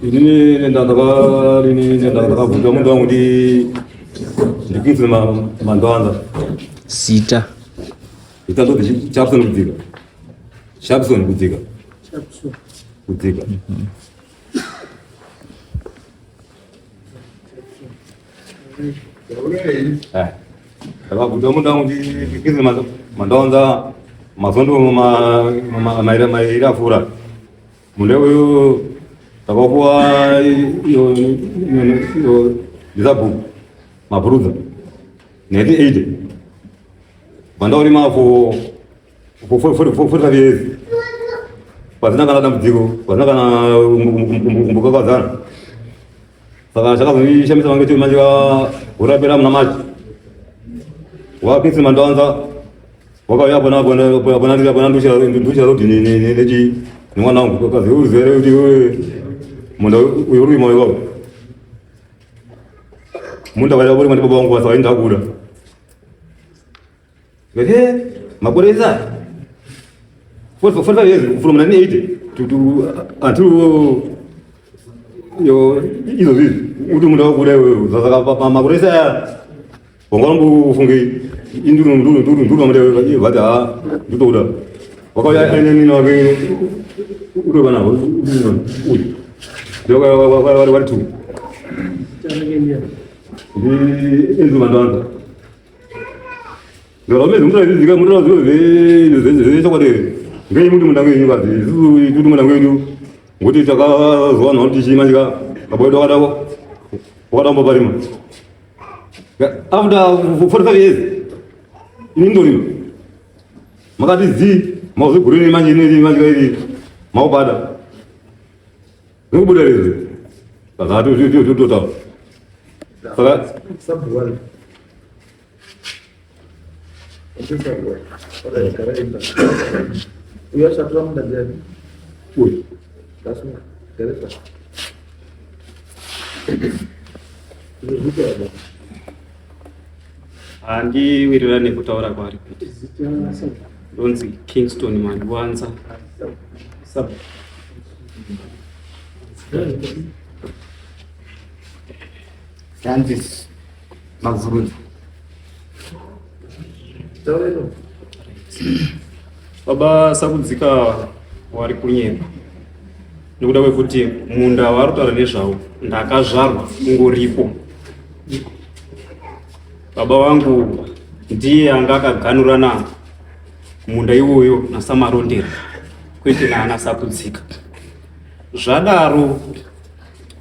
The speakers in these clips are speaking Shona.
ini ndandaka bvunza mundu wangu ndikinzi mandoanza zita ndoti Sharpson kudzika ndakabvunza mundu wangu ndikinzi mandoanza mazondo mairi afura mundu uyu takapuwa ndisabhuku mabhuruza 1980 vandaurima for 45 years pasina kana dambudziko pasina kana kumbukakadzana saka chakazondishamisa vange manje urapera muna machi wakinsi mandoanza wakauya bona nduchira rodi nechi nemwana wangu kazi uzere kuti iwe munda uyu uri moyo wako munda wale wale baba wangu basa waenda kuda ngeke makore isa for years from 1980 to until yo izo vipi uti munda wakuda wewe sasa makore isa bongo fungi induru amade vada ndutoda wakauya aineni wake uri bana uri wari tu enzu mandoanza ngarome zimutazizika mutazizvechokwadi ngei muti mundange yenyu kazi isusu tuti mundange yenyu ngoti takazwa nawo kuti chimanyika kaboedo wakadambo parima after 45 years ini ndorima makati zi mauzigurini manje manje iri maubada ngikubuda lezi saka total saka sabuwal uya shatwa mndajani uy kasma kereta handiwirirane kutaura kwari kuti ndonzi Kingston Mandwanza Kansas Mazuruni baba sakudzika wari kunyepa nekuda kwekuti munda vari kutaura nezvawo ndakazvarwa ungoripo. Baba wangu ndiye anga akaganurana munda iwoyo nasamarondera kwete naana sakudzika. Zvadaro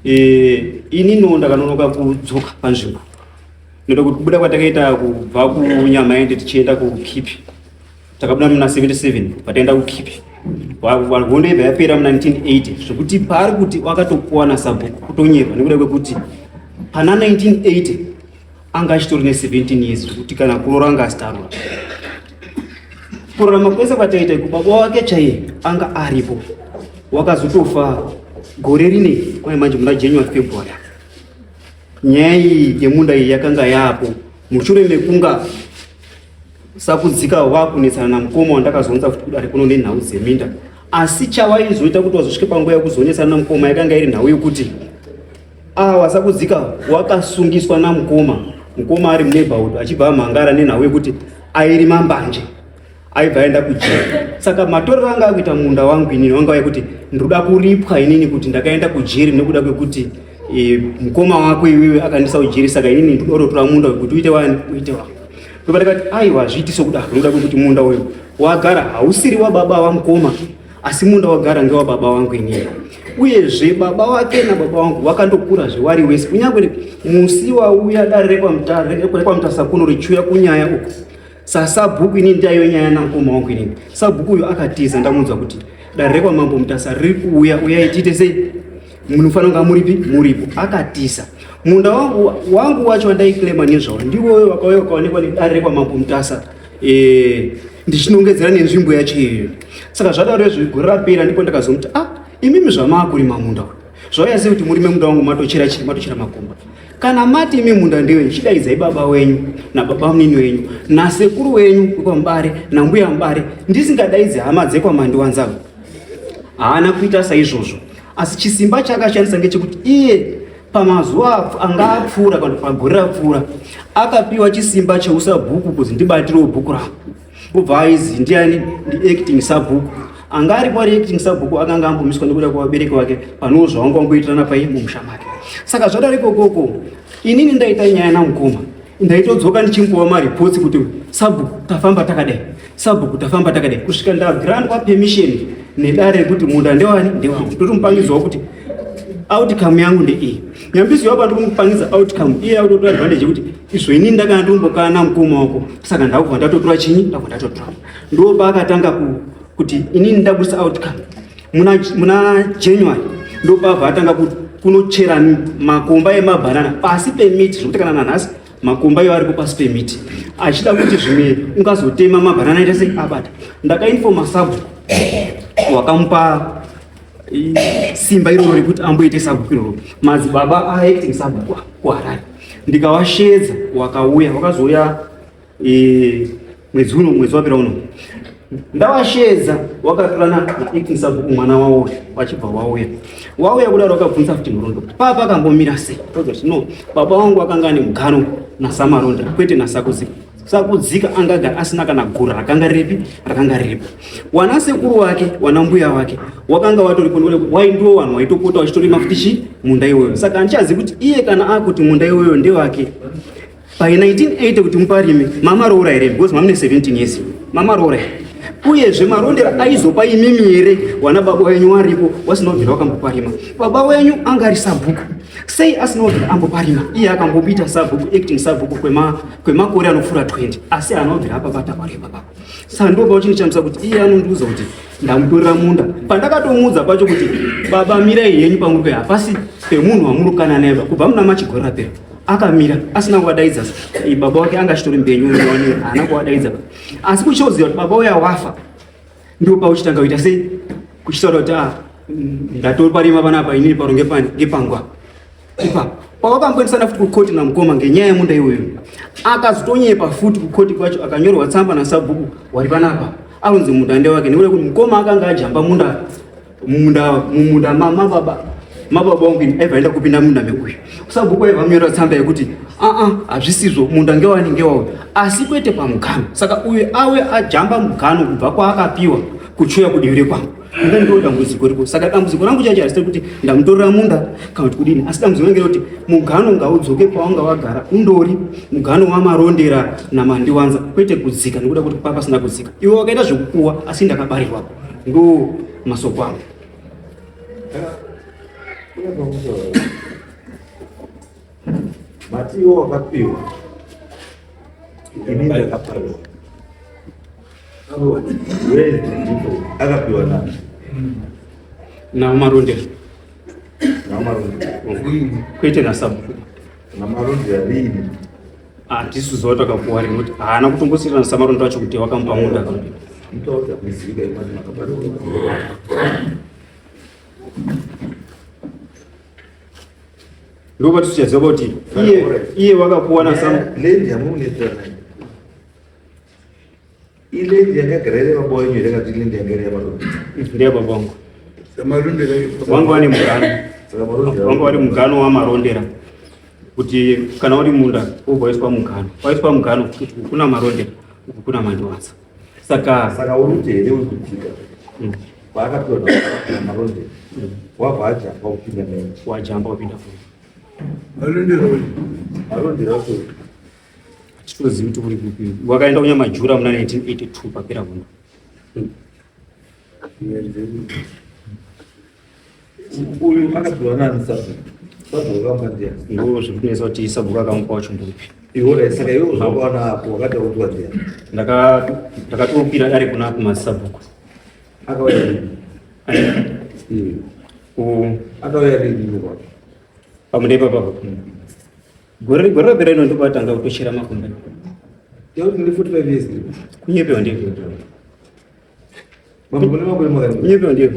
ini ndakanonoka kudzoka panzvimbo noda kuti kubuda kwatakaita kubva kunyama yende tichienda kukipi takabuda muna 77 pataenda kukipi hondo ibva yapera muna 1980 zvekuti pari kuti wakatokuwana sabhuku kutonyepa nekuda kwekuti pana 1980 anga achitori ne17 years zvekuti kana kuroranga asitarura kurarama kwese kwataita kubaba wake chaiye anga aripo wakazotofa gore rine kwaye manje muna January February. Nyaya yemunda iyi yakanga yapo mushure mekunga sakudzika wakunetsana namukoma wandakazonza kuti kudari kuno nenhau dzeminda, asi chawaizoita kuti wazosvike panguva yekuzonetsana namukoma yakanga iri nhau yekuti wasakudzika wakasungiswa namukoma, mukoma ari muneighborhood achibva amhangara nenhau yekuti airima mbanje aibva aenda kujeri. Saka matorero anga akuita munda wangu inini wanga wekuti ndoda kuripwa inini kuti ndakaenda kujeri nekuda kwekuti mukoma wako iwewe akandisa kujeri, saka inini ndinotora munda wekuti uite wani uite wako. Ndakati aiwa zviiti sokuda ndoda kwekuti munda uyu wagara hausiri wababa wamukoma asi munda wagara ngewa baba wangu inini. Uyezve baba wake nababa wangu wakandokura zvewari wese kunyangwe musi wauya dare rekwamutasa kuno richiuya kunyaya uko sabhuku ini ndayo nyaya namukoma wangu inini. Sabhuku uyu akatiza ndamunzwa kuti dare rekwamambo mutasa riri kuuya uyai tiite sei munofanira kunga muripo. Akatiza munda wangu wacho wandaiklema nezvawo ndiwoyo wakauya ukaonekwa nedare rekwamambo mutasa ndichinongedzera nenzvimbo yacho iyoyo. Saka zvadaro zvigore rapera ndipo ndakazomuti imimi zvamakurima munda zvauya sei kuti murime munda wangu matochera makomba. Kana mati imi munda ndewenyu chidaidzai baba wenyu nababa munini wenyu nasekuru wenyu wekwamubare nambuya mubare ndisingadaidzi hama dzekwamandwanzangu. Haana kuita saizvozvo, asi chisimba chakashandisa ngechekuti iye pamazuva anga apfuura kana pagore rapfuura akapiwa chisimba cheusabhuku kuzi ndibatirewo bhuku rangu kubva aizi ndiani ndiacting sabhuku anga aripo ari acting sabhuku akanga ambomiswa nekuda kwavabereki vake panewo zvavanga vangoitirana pai mumusha make saka zvadariko koko inini ndaita nyaya namukoma ndaitodzoka ndichingova maripotsi kuti sabhuku tafamba takadai sabhuku tafamba takadai kusvika ndagrandwa permission nedare rekuti munda ndewani ndewangu totomupangidzwawo kuti outcome yangu ndeiyi nyambisi wapa ndikumupangidza outcome iye akutotora advantage yekuti izvo inini ndakanga ndimbokana namukoma wako saka ndakubva ndatotora chinyi ndabva ndatotora ndo paakatanga kuti inini ndabudisa outcome muna January ndo pabva atanga kunochera makomba emabhanana pasi pemiti zvokuti kana nanhasi makomba iwo aripo pasi pemiti achida kuti zvimwe ungazotema mabhanana ita sei abata ndakainfoma sabhuku wakamupa simba iroro rekuti amboite sabhuku iroro madzibaba aacting sabhuku kuharare ndikawashedza wakauya wakazouya mwedzi wapera uno ndavashedza wakatorana naacting sabhuku mwana wawo wachibva wauya kudaro wakabvunza futi murondo papa akambomira sei tozoti no baba wangu akanga ane mugano nasamaronda kwete nasakudzika sakudzika angagara asina kana gura rakanga riripo wana sekuru wake wana mbuya wake wakanga watoripo waindiwo vanhu waitopota vachitorima futi chi munda iwoyo saka andichazi kuti iye kana akuti munda iwoyo ndewake pai 1980 kuti muparime mamaroora here because mamune 17 years mamaroora here uyezve marondera aizopa imimi here wana baba wenyu waripo wasinobvira wakamboparima baba wenyu anga ari sabhuku sei asinobvira amboparima iye akambopita sabhuku acting sabhuku kwemakore anopfuura 20 asi anobvira apabata pareba baba saka ndopa chinhu chamisa kuti iye anondiudza kuti ndamutorera munda pandakatomuudza pacho kuti baba mirai henyu pamuri hapasi pemunhu wamurukana naye kubva muna machigore rapera akamira asina kuvadaidza baba wake anga achitori mbenyu haana kuvadaidza asi kuchizoziva kuti baba uya wafa ndipo pauchitanga kuita sei kuchitaura kuti ndatori parima panapa inini paro ngepangwa ipapo pavakamboendesana futi kukoti namukoma ngenyaya yemunda iyoyo akazotonyepa futi kukoti kwacho akanyorwa tsamba nasabhuku wari panapa anonzi munda ndewake nekuda kuti mukoma akanga ajamba mumunda mababa wangu aibva aenda kupinda munda mekuyo sabhuku aibva munyorera tsamba yekuti hazvisizvo munda ngewani ngewauyo asi kwete pamugano saka uyo awe ajamba mugano kubva kwaakapiwa kuchuya kudivi rekwangu ndo ndo dambudziko ripo saka dambudziko rangu chacho harisiri kuti ndamutorera munda kana kuti kudini asi dambudziko rangu kuti mugano ngaudzoke pawanga wagara undori mugano wamarondera namandiwanza kwete kudzika nekuda kuti papa pasina kudzika iwe wakaita zvekupuwa asi ndakabarirwapo ndo masoko angu matiwo wakapiwa inini ndakapiwa wezi ndipo akapiwa nani namarondera kwete nasabhuku namarondera rini hatisizowa takapuwa rinoti haana kutombosiyirana samarondo acho kuti wakamupa munda mutaura mizika imani makabarwa ndopa tisichaziva kuti iye wakapuwa lendi yamumunetana ilendi yakagarire baba wenyu yakati lendi yangaire baba ndiye baba wangu wangu ane mugano wangu vari mugano wamarondera kuti kana uri munda obva waiswa mugano kuti kuna marondera uku kuna mandiwanza saka uri kuti here uri kudzika paakapiwa namarondera wabva ajamba kupinda naye wajamba kupinda marondera acho titozivi kuti uri kupi wakaenda kunyamajura muna 1982 papera vuno uyu akapiwa nani sabhuku akambandia ndo zvikunesa kuti sabhuku akamupa wacho ndopi iwora saka iwe uzvakaona apo wakati wakutua ndia ndakatopira dare kuna apo masabhuku akauya akauya rini pamudei papapa gore rapera ino ndobatanga kutochera makomba yauti ndi 45 years kunyepewa ndiyo mambo makore makani kunyepewa ndiyo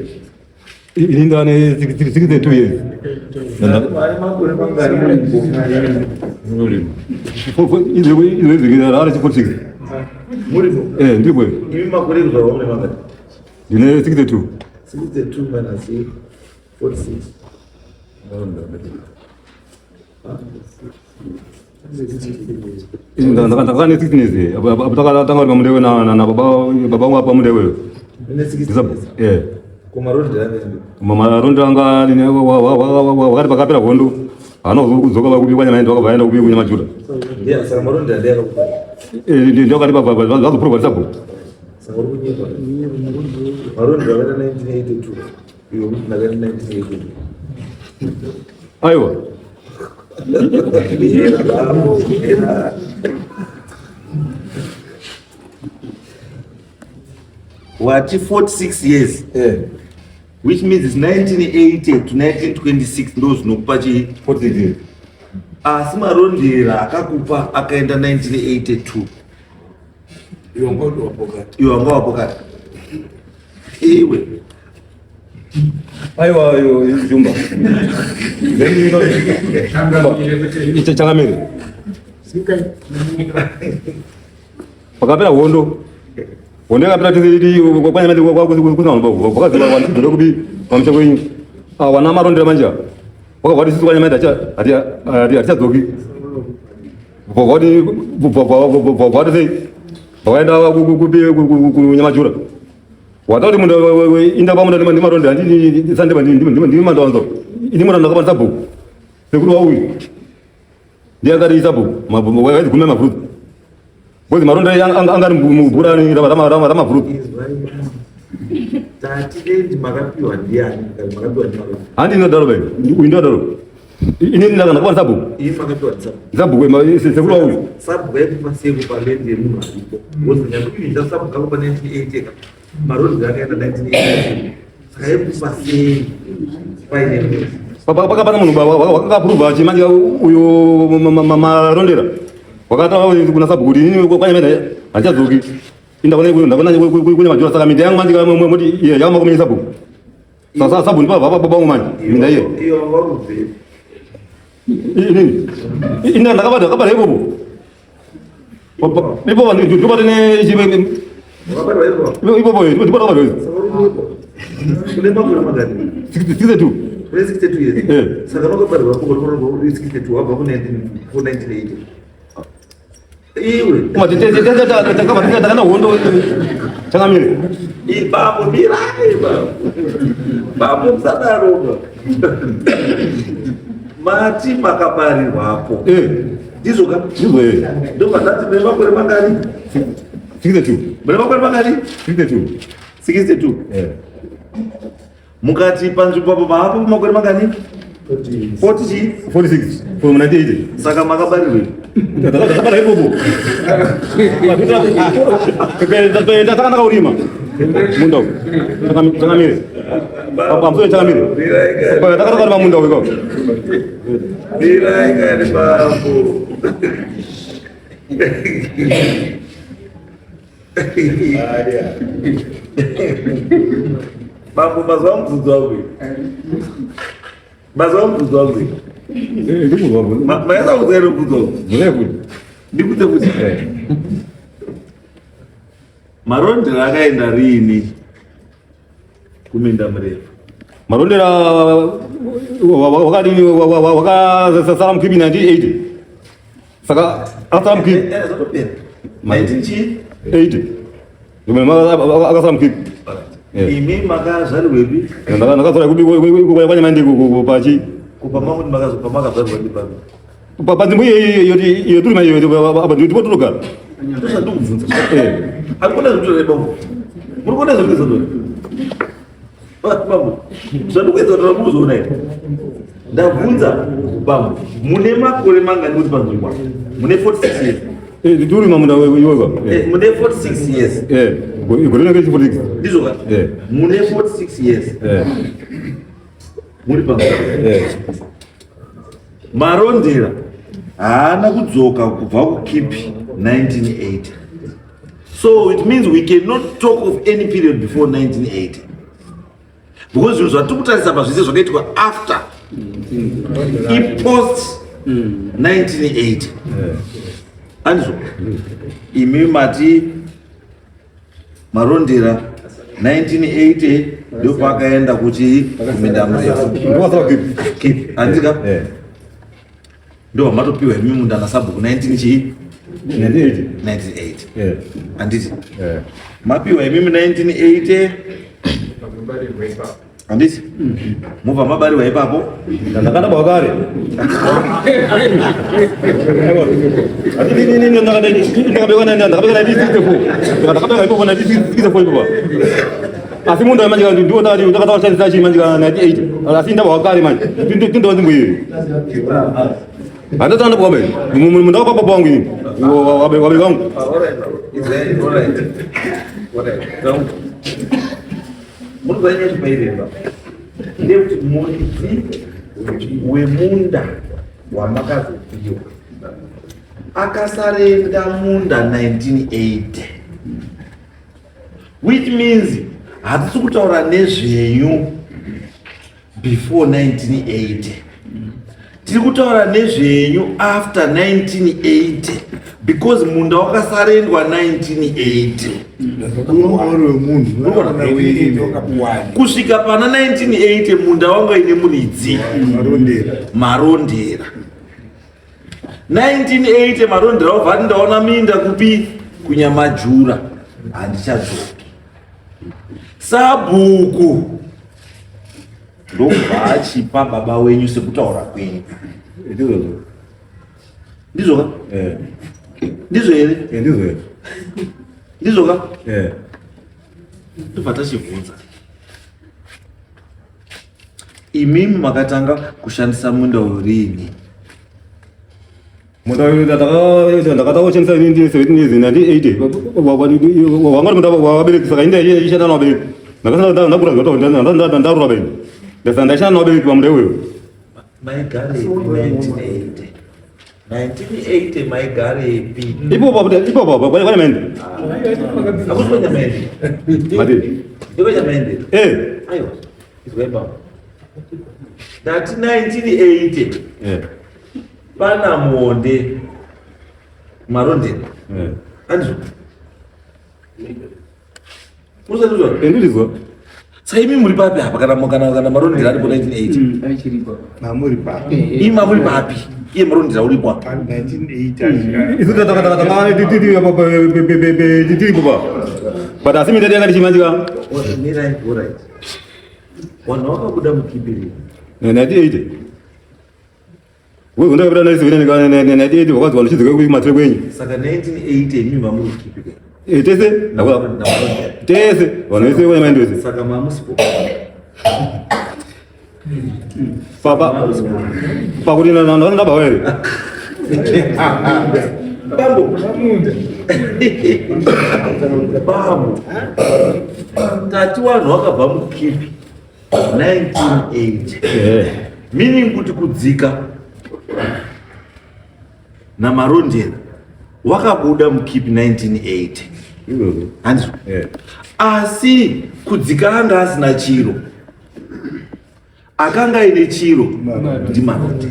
ini ndane 62 years mari makore mangani iwe zikira ari 46 muripo ndipo ivi makore kuzvarwa mune makani ndine 62 minus 46. ndakane 16 years abutaka pamudewe na baba wangu pamudewe maronda anga wakati pakapera hondo anozoka vakubikwa maenda vakavaenda kubika kunyamajuda ndio wakati vazopurwa risapo aiwa What 46 years? Which means it's 1980 to 1926 those no pachi 46 years. Asimarondera akakupa akaenda 1982. Iwango wapokati. Iwe. Aiwa jumba. Changamire. Pakapera hondo. Woneka pita tiri kwanya mati kwa wakazi wandu kubi pamsha kwenyu wana marondera manja wakati sisi kwanya mati ati zoki wakati sei wakaenda kubi kunyamajura watati mundu inda pamuda ndi marondera ndi sande ndi mandoanzo ini mwana ndakapa sabu sekuru wawi ndiye ngati sabu mabombo wakazi kumema fruit Bozi maronda angari muburani rama fruit. Tati makapiwa ndiani makapiwa ndiani. Andi no daro be. Uindo daro. Ini ndanga kwa sabu. Ini makapiwa sabu. Sabu kwa sekuru huyu. Sabu kwa masiku pale ndiye mimi alipo. Bozi nyakupi ndio sabu kama 1980. Maronda yakaenda 1980. Sahebu pasi paine. Paka pana munhu wakakapuruva chimanje uyo marondera. Wakati kuna sabu kuti nini kwanya mena achazoki inda ndakona kunya majura saka minda yangu manje kama moti yama kumenya sabu sasa sabu ndipo baba wangu manje minda iyo ngoruve nini inda ndakabada hebo ipo vanhu ndipo tene chibe ipo ndipo ndakabada kule makura magari 62 years saka nokabada kwa 62 hapa kuna 1980 iwe kama takana hondo changamire ibabo mirai babo msadaro mati makabari wapo ndizo ndo matati mema kule magari 62 mema kule magari 62 mukati panzvimbo papo hapo makore magari 46 from 1980 saka makabarirwe ndakabara ipopo ndatakana kaurima munda changamire pamsoro changamire takana karima munda weko ndiraikari bambo bambo mazwa mubvudzi wangu maenda kuzaira mubvudzi wangu ndikute kuti marondera akaenda rini kuminda murefu marondera wakasara mukibi 1980 saka asara mukibi 1980 akasara mukibi imi makazvarirwepi ndakazara kwanya maindi pachi kupa makuti makazopa makazvarirwepi pano panzvimbo iyo turi maiyo ndipo tinogara tosandikubvunza akuna zvitorebao muri kuona zvekuisa doni bambo zvandikuedza kuti ramuzoona here ndabvunza bambo mune makore mangani kuti panzvimbo mune 46 years turi mamunda iwoka mune 46 years gore rinenge chi 46 ndizvoka mune 46 years muri panzvimbo marondera haana kudzoka kubva kukipi 1980 so it means we cannot talk of any period before 1980 because zvinhu zvatiri kutarisa pazvese zvakaitwa after ipost 1980 andizvo imi mati marondera 1980 ndio pakaenda kuti kuminda mrefu andika ndio matopiwa mimunda na sabhuku 1980 anditi mapiwa mimi 1980 anditi mubva mabariwa ipapo ndakanda bwakare asi mundu manje ndio tari ndakatawashandisa chi manje 98 asi ndaba wakare manje ndindo ndimbuye andatanda bwame mundu wakapa bwangu wabe wangu mundu zanye chipairemba ndekuti muridzi wemunda wamakazopiwa akasarenda munda 1980, which means hatisi kutaura nezvenyu before 1980, tiri kutaura nezvenyu after 1980 because munda wakasarendwa 1980 kusvika pana 1980 munda wanga ine muridzi marondera 1980 marondera wabva ndaona minda kupi kunyamajura handichadzoki sabhuku ndobva achipa baba wenyu sekutaura kwenyu ndizoka ndizo here ndizoka ndobva tachibvunza imimi makatanga kushandisa munda urini ndakatawashandisa 1980 wangari munda wabereki saka indashanda nawabereki ndakurwa beni ndashanda nawabereki pamuda iweyo maigare 1980 maigare ipi ipopo kwane mende akusikwenya mende matiri ikwenya mende aiwa izwaipa ndati 1980 pana monde marondera andizvo usatizwa ndizwa saka imi muri papi apa kana marondera aripo 1980 mamuri papi imi mamuri papi iye marondera uripo apa tiripopa but asi mindati yakatichimanjika wanhu wakabuda mukibiri 1980 wewe ndakapita naizivina 1980 wakazwa ndichidzika kumatire kwenyu saka 1980 imi mamuri mukibiri tese tese vanhu vese kwenye maendo ese saka mamusipo pakuti ndabva here bambo tati wanhu wakabva mukipi 1980 meaning kuti kudzika namarondera wakabuda mukipi 1980 handizvo asi kudzika anga asina chiro akanga ine chiro ndimarondera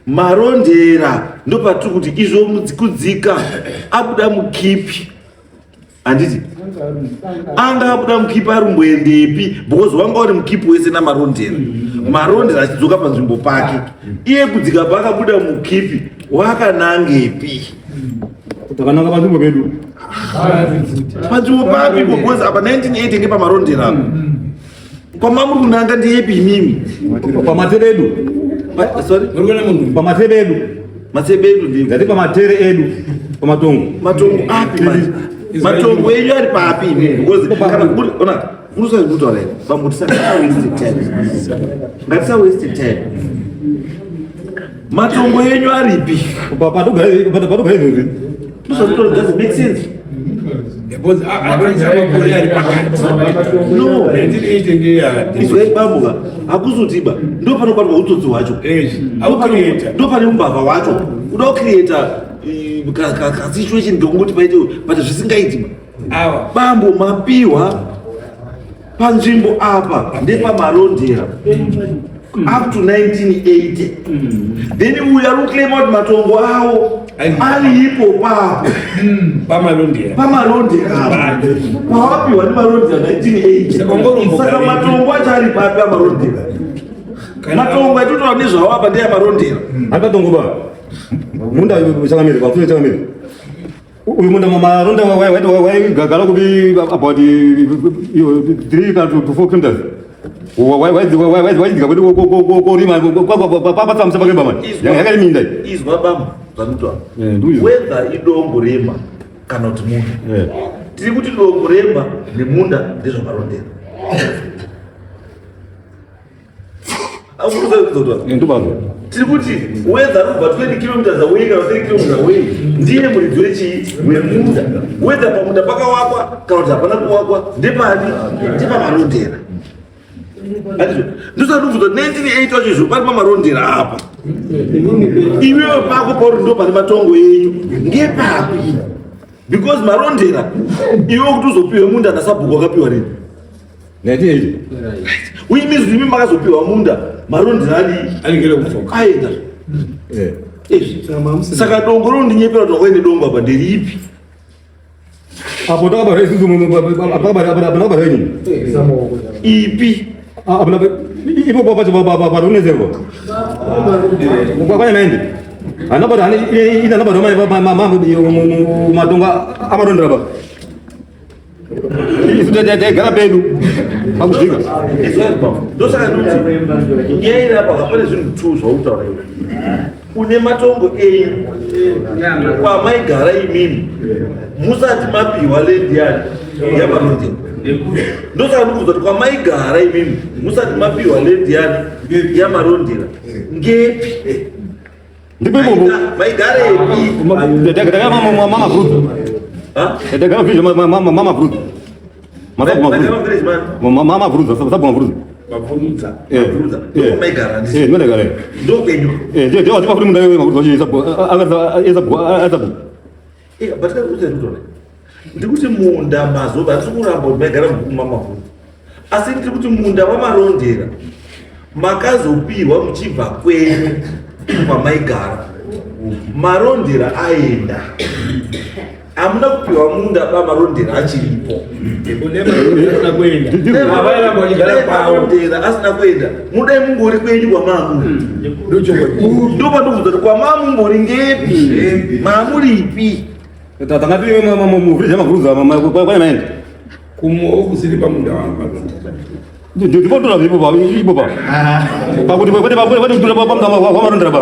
marondera ndopatiri kuti izvo kudzika abuda mukipi handiti anga abuda mukipi arimboendepi because wanga uri mukipi wese namarondera marondera achidzoka panzvimbo pake iye kudzika paakabuda mukipi wakanangepi takananga panzvimbo pedu panzvimbo papi because apa 1980 ngepamarondera kwamamuri kunanga ndeyepi imimi pamatere edu sorry pamatere edu matsebe edu ndati pamatere edu pamatongo api matongo enyu ari papi imimi because kana ona unosai kutaura here pamutisa ngatisa waste time matongo enyu aripi patogara izvozvi ndosakutaura does it make sense izwai bambuka hakuzotiba ndo panobatwa utsotsi hwacho ndo pane umbavha wacho uda kucreata kasituation ngekungoti paite zvisingaiti bambo mapiwa panzvimbo apa ndepamarondera up to 1980 then uya ruclaima kuti matongo awo alipo papo pamalondera pawapiwa nemarondera 1980 saka matongo acho ari papi amarondera matongo atotova nezvawapa ndeyamarondera akatongo ba munda chakamira pasure chakamira uyu munda maronda waigagara kubi about 3 to 4 kilometers waidzika kuti korima papatsamusa pakemba mani yakaliminda izwa bama zvanotwa whether idongo remba kana kuti munda tiri kuti dongo remba nemunda ndezvamarondera tiri kuti whether kubva 20 kilometers away kana 30 kilometers away ndiye muridzi wechii wemunda whether pamunda pakawakwa kana kuti hapana kuwakwa ndepani ndipamarondera ndosandibvunza 1980 wacho izvo pari pamarondera apa iwewe pako pauri ndo pane matongo enyu ngepapi because marondera iwe kuti uzopiwe munda nasabhuku wakapiwa rini 1980 which means imi makazopiwa munda marondera aligere kufoka aenda saka dongo rondinyepera kuti wakaende dongo apa nderipi apo takabara henyu ipi ipo patunezerwa kwanya maende anabata inanabata matongo amarondera ba isudegara pedu pakuzvika ndosaka nduti ngeirapa kapane zvinhu 2 zvautaura iwe une matongo enyu kwamaigara imimi musati mapiwa lendi yani yamarondera ndosaka ndikubvunza kuti kwamaigara imimi musati mapiwa lendi yani yamarondera ngepi ndipepopo maigara epi mama fruit ndagara village mama fruit mama fruit sabwa fruit Vomutsa maigara ndinodagara ndokwenyu ndio atipa kuti mundawe mafuta wachi ezabu batikauzerutoa ndikuti munda mazoba atiri kuramba kuti maigara mumamafuta asi ndiri kuti munda wamarondera makazopiwa muchibva kwenyu kwamaigara marondera aenda amuna kupiwa munda pamarondera achiripo marondera asina kuenda mudai mungori kwenyu kwamamu ndopandobvunza kuti kwamamu mumbori ngepi mamuripi tangapiwe muvhiriji yamaguruza kwanya maenda kusiri pamunda wangu ndipotora ipopa pakuti pamarondera pa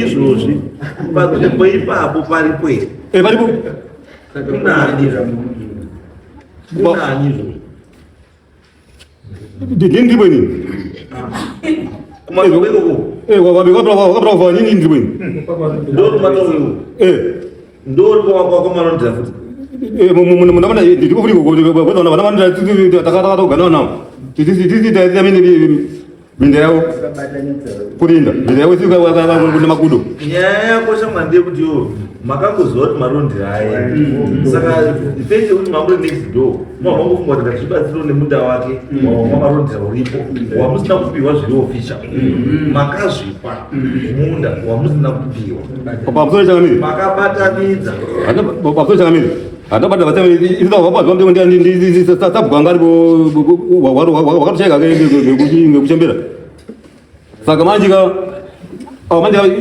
izvozvi panzvimbo ipapo paripo here paripo kunani ndiripo ini kumaokoko nini ndiripo ini ndori matongo ndori kwamarondera futi munamana ndikufuriko takatoganawo nawo minda yawo kurinda minda yawo sikune makudo nyaya yakosha mwandeye kuti yo makangoziva kuti marondera aya saka depende kuti mamuri next door mamangofunga kuti ngatibatsiro nemunda wake wamarondera uripo wamusina kupiwa zviri official makazvipa munda wamusina kupiwa pamusoro chakamiri makabatanidza pamusoro chakamiri handabata vatsabwa ngaripo wakatochaika ngekuchembera saka manjika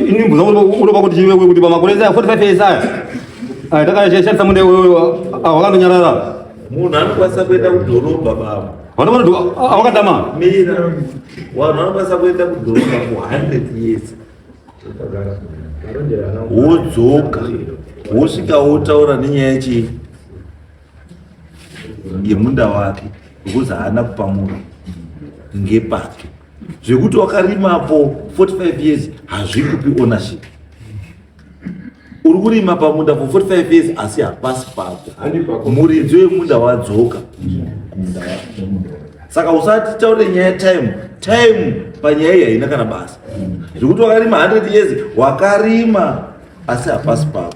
inimbuza unopa kuti pamakore 45 years aya takashandisa munda wakandonyarara munhu anokwanisa kuenda kudhorobha baba vandomana awakatama mira vanhu vanokwanisa kuenda kudhorobha ku100 years wodzoka wosvika wotaura nenyaya yechi yemunda wake because haana kupamura ngepake zvekuti wakarimapo 45 years hazvikupi ownership uri kurima pamunda for 45 years asi hapasi pako muridzi wemunda wadzoka kumunda wake saka usati taure nyaya time panyaya iyi haina kana basa zvekuti wakarima 100 years wakarima asi hapasi pako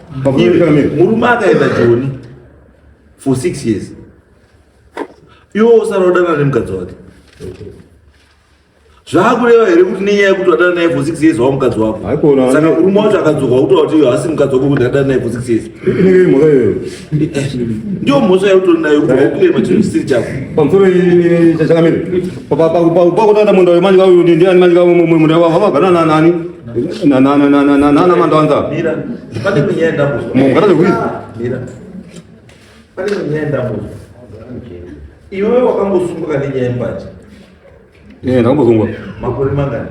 murume akaenda joni for 6 years iwo usara udana nemukadzi wake zvakureva here kuti nenyaya yekuti wadana naye for 6 years wamukadzi wako haikona saka murume wacho akadzoka kutaura kuti hasi mukadzi wako kuti adana naye for 6 years inenge mhosa iyoyo ndio mhosa yautori nayo kuti wakuklema chinhu chisiri chako pamusoro chakamire pakutata munda wemanje kauyu ndiani manje munda wavagana nani nana mandawanza mira pane munyaya ndambozwa mungata zvekuizi mira pane munyaya ndambozwa iwewe wakambosunguka nenyaya yembanje ndakambosungwa makore mangani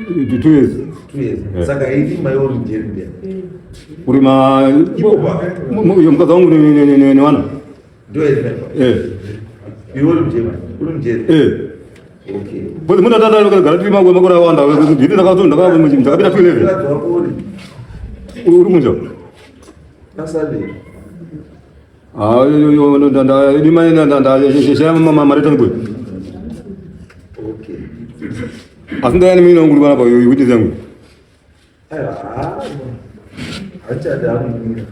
2 years saka ini mai uri mjeri ndiani uri mukadzi wangu newana ndio iwe uri mjeri okay bodi munda tata kagara tiri makore awanda ndiri ndakapinda 2 level uri munja nasali maretangwe asi ndayani mina nguri panapa witness yangu hachadamira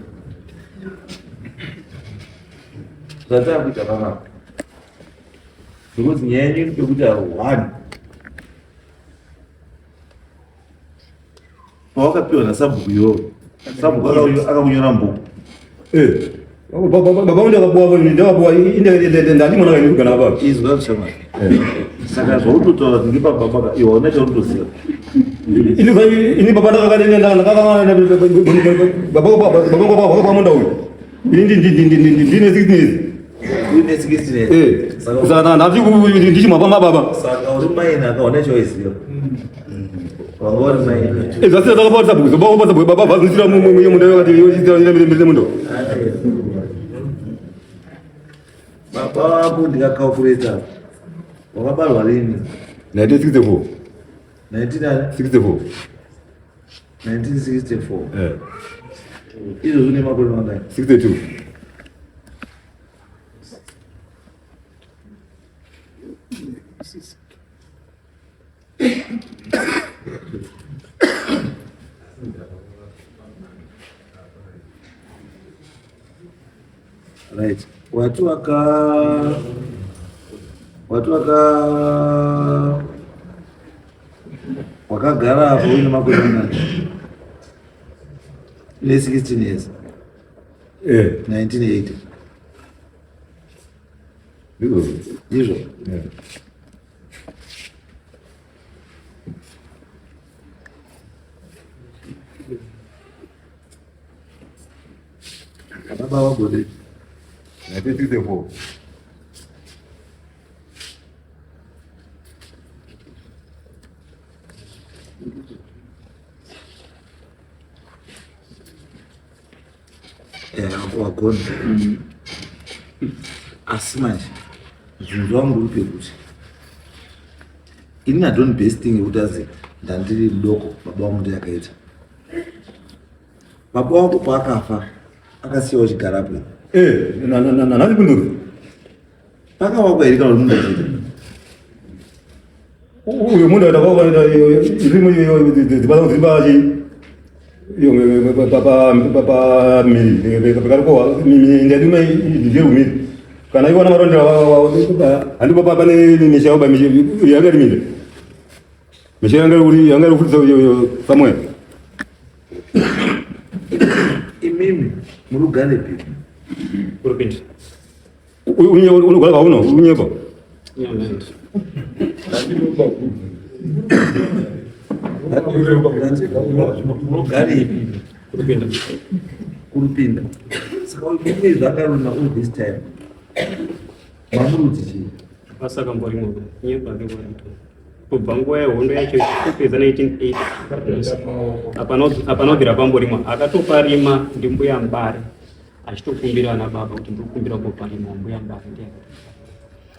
zvatakuita panapa because nyaya yenyu pekuti 1 pawakapiwa nasabhuku iyoyo sabhuku akakunyora mbuku baba unde akabuwa ndakabuwa ndati mwana kaini kugana baba izwa zvishoma saka zvautotaura kuti ndipa baba iwe hauna chautoziva ini baba ndakakababa munda uyu ini ndine 16 saka ndati ndichimwapamba baba saka uri maina akaona choiziva wanga uri maina zvasi ndakapata sabhuku baba vazisira munda wakati mundo baba wako ndikakalkuleta wakabarwa lini 1964 1964 izvo zvine makore mangani 62 right watu wakagara hapo uine makore mangani ine 16 years 1980 izvo baba wagode 1964 wagona asi manje zvinhu zvangu uri pekuti ini nadoni besting yekuti azi ndandiri mudoko baba vangu ndiyakaita baba wako paakafa akasiyawo chigarapo nani kunduri pakawakwa here kana kuti munda chita uyu munda ndakauzibachi papa miri pakarikowa ndadima ndirumiri kana iwana marondera handipo pane misha yoba yanga iri minde misha yanga iri kufundisa somewhere imimi murugare pi Kurupinda. unogara pauno unyepa murugare Kurupinda. kurupinda saka uine zvakaruna all this time mamuruti chii Asaka mbori mwa nyepa ngwa kubva nguva yehondo yacho kupedza 1980 apanobvira pamborima akatoparima ndi mbuya Mbare achitokumbira ana baba kuti ndikukumbira kuparima mbuya Mbare ndiye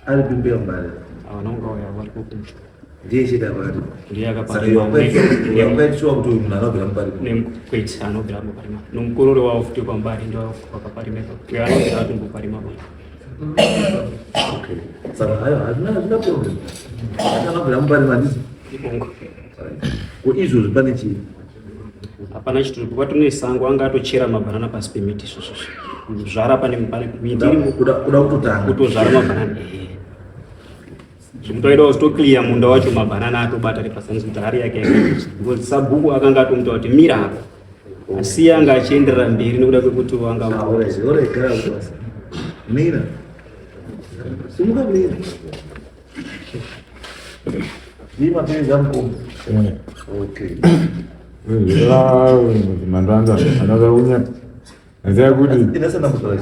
ari pimbuya Mbare avanonga uya vari kukunja ndiye chida vari ndiye akaparima yakwaitwa kuti uyu munhu anobvira muparima nemkweti anobvira muparima nomukorore wavo futi kwambari ndio wakaparimeka uyo anobvira atomboparima pa saka hayo hazina problem akanobvira muparima ndizvo ibongo izvozvi pane chii hapana chituru kwatone sango anga atochera mabhanana pasi pemiti izvozvo zvara pane miti irimo kuda kutotanga kutozvara mabhanana mutoida sto clear munda wacho mabanana atobata repasanzi muDare yake because sabhuku akanga atomuta kuti mira apa asi anga achienderera mberi nekuda kwekuti wanga mira simuka mira ni mapenzi yangu okay mandanga another unya Azia gudi. Ina sana mutala.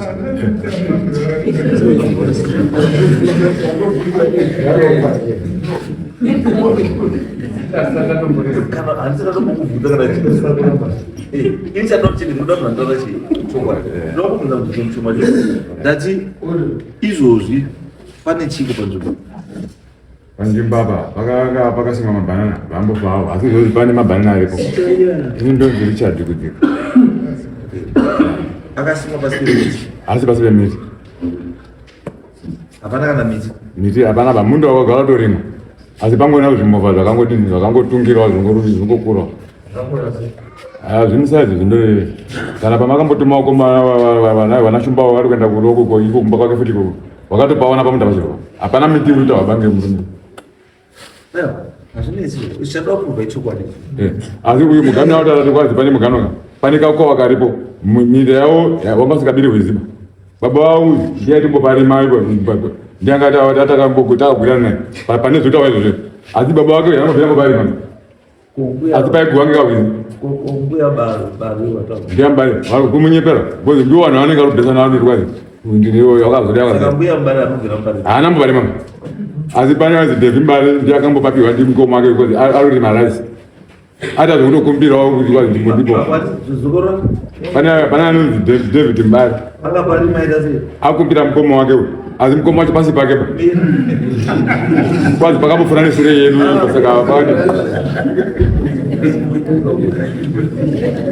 Kana answer to buku buda kana. Ini saya not chini muda mandala shi. Logo muda mchuma jo. Dati izozi pane chiko panzuko. Baba, baka singa mabanana, bambo fao. Asi zozi pane mabanana aripo. Ini ndo Richard gudi. Akasima basi miti. Asi basi miti. Hapana kana miti. Miti hapana ba mundu wakagara torimo. Asi pango na zvimovha zvakangotungirwa zvingokura. Zvimisaidzi zvindore kana pamakambotuma vanashumba vari kuenda kuroko iko kumba kwake futi koko wakatopaona pamuta pachirwa hapana miti uri tawabange murundu asi uyu mugano watarati kwazi pane mugano pane kakowa karipo miri yavo wanga usikabiri hweziba baba vau ndiyatimboparima ipo ndiangati takagwirana naye pane zvotawa izvozvo asi baba vake anobvira mboparima asi paiguwange kahwizi ndiambari kumunyepera because ndiwo vanhu vanenge arikudhesa navo ndirikwazi haana mbari mama asi pane wazi Devi Mbare ndiakambopapiwa ndimukoma wake because arorima raisi ata zvekutokumbirawo kuti kwazi ndimodipo pane anonzi David Mbare akumbira mukoma wake uyu asi mukoma wacho pasi pake pa kwazi pakambofura neshure yedu saka pakati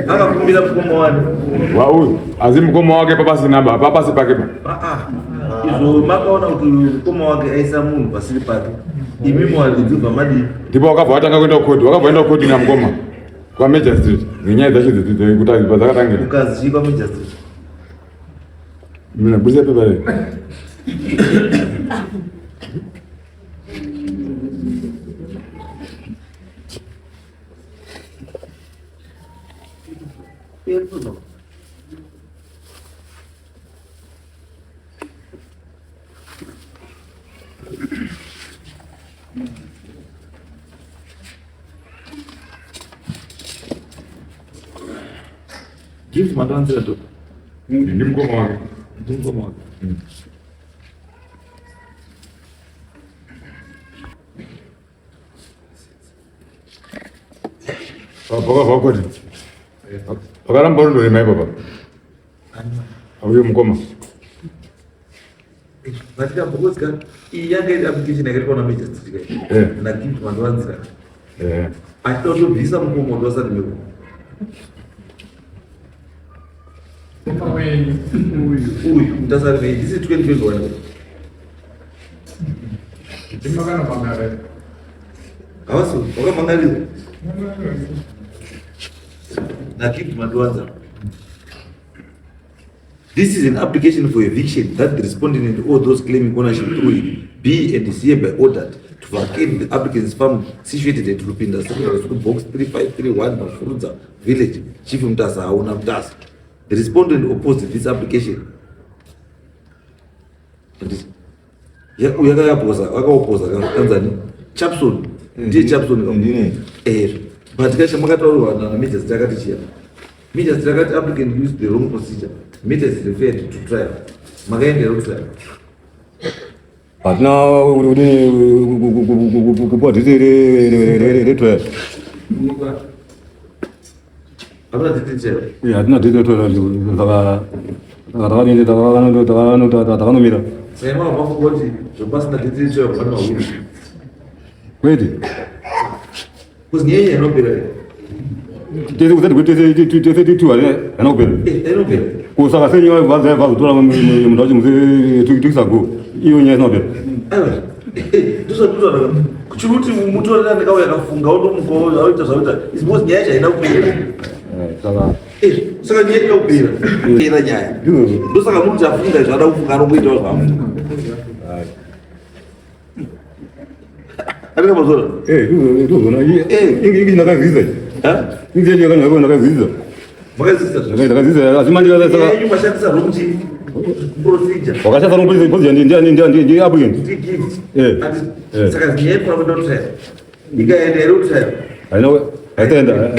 akakumbira mukoma wake wauyu asi mukoma wake papasina ba papasi pake pa izvo makaona kuti mukoma wake aisa munhu pasiri pake imi mwadzidzibva madii ndipo wakabva watanga kuenda kukoti wakabva enda kukoti namukoma kwaMajor Street nenyaya dzacho dzekuti dzakatangira ukazi chii kwaMajor Street mina budisa pepa rei Gift matawanzira to ndimukoma wake ndimukoma wake pakabva kukoti pakaramba rundorema ipapa auye mukoma vatikambozika iyi yanga iri application yakaitwa naMajor Street nagift matawanzira achitotobvisa mukoma ndosati meko uyu mutasari this is 2021 havasi wakamangarira nagift matawanzira. This is an application for eviction that the respondent and all those claiming ownership through it be and is hereby ordered to vacate the applicant's farm situated at Lupinda Secondary School Box 3531 Mafurudza Village, Chief MUTASA, Auna MUTASA. The respondent opposed this application. Wakaopposa Tanzania. Sharpson, Cde Sharpson. But kasha makataurwa naMajor Street akati chia. Major Street akati applicant used the wrong procedure. Major is referred to trial. Makaendera kutrial. hatina kupuwa dhiti retrial Hamuna dhiti chero. hatina dhiti retrial takanomira Sema wapakoti zvopasina dhiti chero pana mawiri. kwete Kuzi nyeye anopera. tese kusati tiwa anopera Anopera. kusaka senyewa vazotora munhu wacho mutikisako iyo nyaya isinopera Aiwa. Ndosatutaura kuchiruti mutorera ndakauya kafunga otomukoa aoita zvaoita isipose nyaya chaina kupera. saka Saka nyaya ina kupera. Ina nyaya. Ndosaka muti afunga zvada kufunga anokuitawo zvavo. Atika mazora. Ingi nakazisa. Ingi nakazisa. Makazisa. Nakazisa. Asimanje kaza. Yeye mashatisa rumchi procedure. Wakashasa rumchi ndi apo yini. Saka ziye kwa mdoto. Ikaendelea utaya. Aina atenda.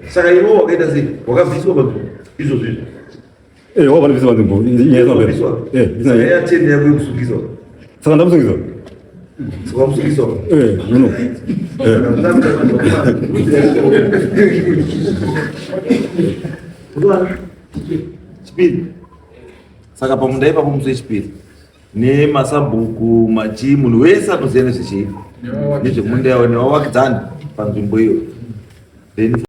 Saka iwo wakaenda zini. Wakafiswa kwa hizo zizo. Wabana visa bantu. Yesa mbele. Saka ya tende yako kusukizwa. Saka ndamusukizwa. Saka kusukizwa. Nuno. Chipiri. Saka pamundai papo muswe chipiri. Ne masabhuku machi munhu wese anoziva nezvechii nezvemunda yawo newawakidzani panzvimbo iyo then